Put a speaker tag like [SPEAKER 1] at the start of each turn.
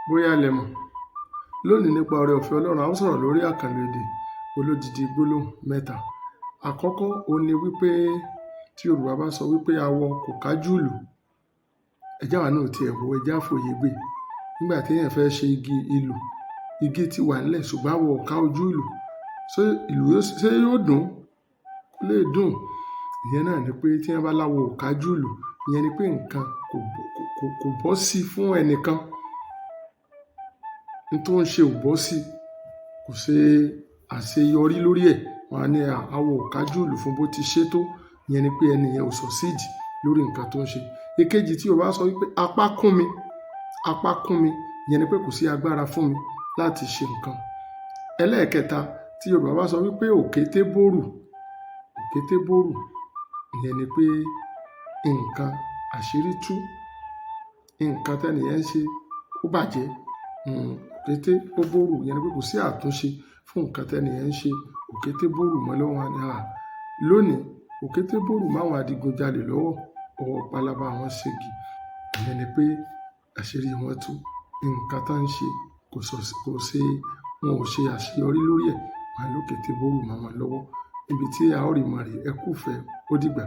[SPEAKER 1] Bóyá lẹ mọ̀, lónìí nípa oore-ọ̀fẹ́ Ọlọ́run a ó sọ̀rọ̀ lórí àkànlò èdè olódìdí gbólóhùn mẹ́ta. Àkọ́kọ́ òun ni wípé tí Yorùbá bá sọ wípé awọ kò kájú ìlú, ẹ jẹ́ àwa náà tiẹ̀ wò, ẹ jẹ́ á fòye gbé. Nígbà téèyàn fẹ́ ṣe ìlù, igi ti wà ńlẹ̀ ṣùgbọ́n awọ ò ká ojú ìlù. Ṣé ìlù yóò dùn? Kò lè dùn. Ìyẹn náà ni pé tí wọ́n bá láwọ ò kájú ìlù, ìyẹn ni pé nǹkan kò bọ́ sí fún ẹnìkan. N tó ń ṣe ò bọ́ sí, kò ṣe àṣeyọrí lórí ẹ̀. Wọ́n á ní awọ ò kájú ìlù fún bó ti ṣe tó. Ìyẹn ni pé ẹni yẹn ò succeed lórí nǹkan tó ń ṣe. Èkejì tí Yorùbá sọ wípé apá kún mi, apá kún mi, ìyẹn ni pé kò sí agbára fún mi láti ṣe nǹkan. Ẹlẹ́ẹ̀kẹta tí Yorùbá bá sọ wípé òkété bórù, òkété bórù, ìyẹn ni pé nǹkan àṣírí tú, nǹkan tẹ́ni yẹn ń ṣe ó bàjẹ́. Òkété ó bórù, ìyẹn ni pé kò sí àtúnṣe fún nǹkan tẹ́ni yẹn ń ṣe. Òkété bórù mọ́ lọ́wọ́ wa ni lónìí òkété bórù máwọn adigunjalè lọ́wọ́, ọwọ́ pálábá wọn ségi. Ìyẹn ni pé àṣírí wọn tú, nǹkan tá ń ṣe wọn ò ṣe àṣeyọrí lórí ẹ̀. Wọ́n á lókété bórù mọ́ wọn lọ́wọ́. Níbi tí a ó rí mọ̀ rè é kú fẹ́, ó dìgbà.